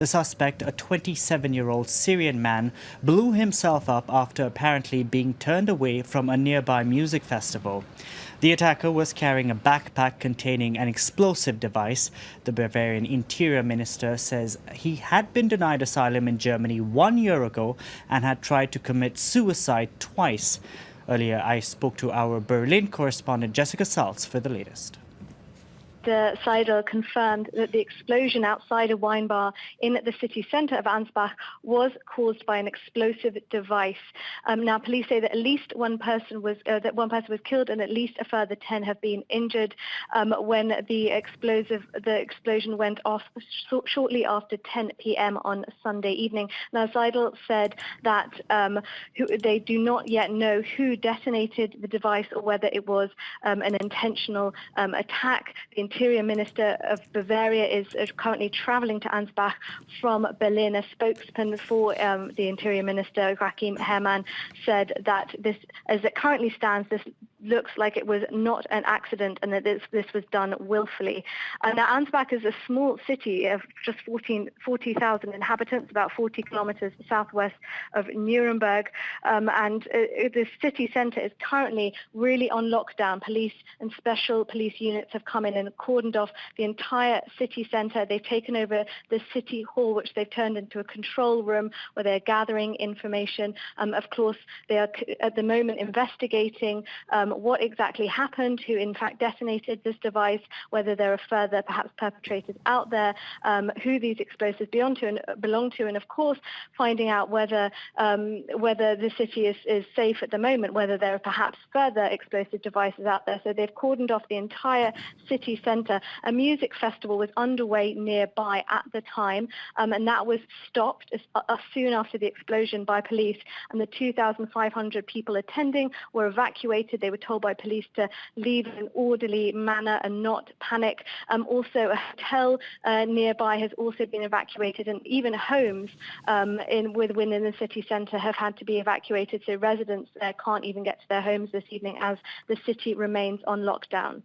The suspect, a 27-year-old Syrian man, blew himself up after apparently being turned away from a nearby music festival. The attacker was carrying a backpack containing an explosive device. The Bavarian interior minister says he had been denied asylum in Germany 1 year ago and had tried to commit suicide twice. Earlier, I spoke to our Berlin correspondent Jessica Salz for the latest. The Seidel confirmed that the explosion outside a wine bar in the city centre of Ansbach was caused by an explosive device. Now, police say that at least one person was killed and at least a further 10 have been injured when the explosion went off shortly after 10 p.m. on Sunday evening. Now, Seidel said that they do not yet know who detonated the device or whether it was an intentional attack. The Interior Minister of Bavaria is currently travelling to Ansbach from Berlin. A spokesman for the Interior Minister, Joachim Herrmann, said that this, as it currently stands, this looks like it was not an accident and that this was done willfully. Now, Ansbach is a small city of just 40,000 inhabitants, about 40 kilometres southwest of Nuremberg, and the city centre is currently really on lockdown. Police and special police units have come in and cordoned off the entire city centre. They've taken over the city hall, which they've turned into a control room where they're gathering information. Of course, they are at the moment investigating what exactly happened, who in fact detonated this device, whether there are further perhaps perpetrators out there, who these explosives belong to, and of course finding out whether the city is safe at the moment, whether there are perhaps further explosive devices out there. So they've cordoned off the entire city centre. A music festival was underway nearby at the time, and that was stopped soon after the explosion by police, and the 2,500 people attending were evacuated. They were told by police to leave in an orderly manner and not panic. Also, a hotel nearby has also been evacuated, and even homes within the city centre have had to be evacuated, so residents there can't even get to their homes this evening as the city remains on lockdown.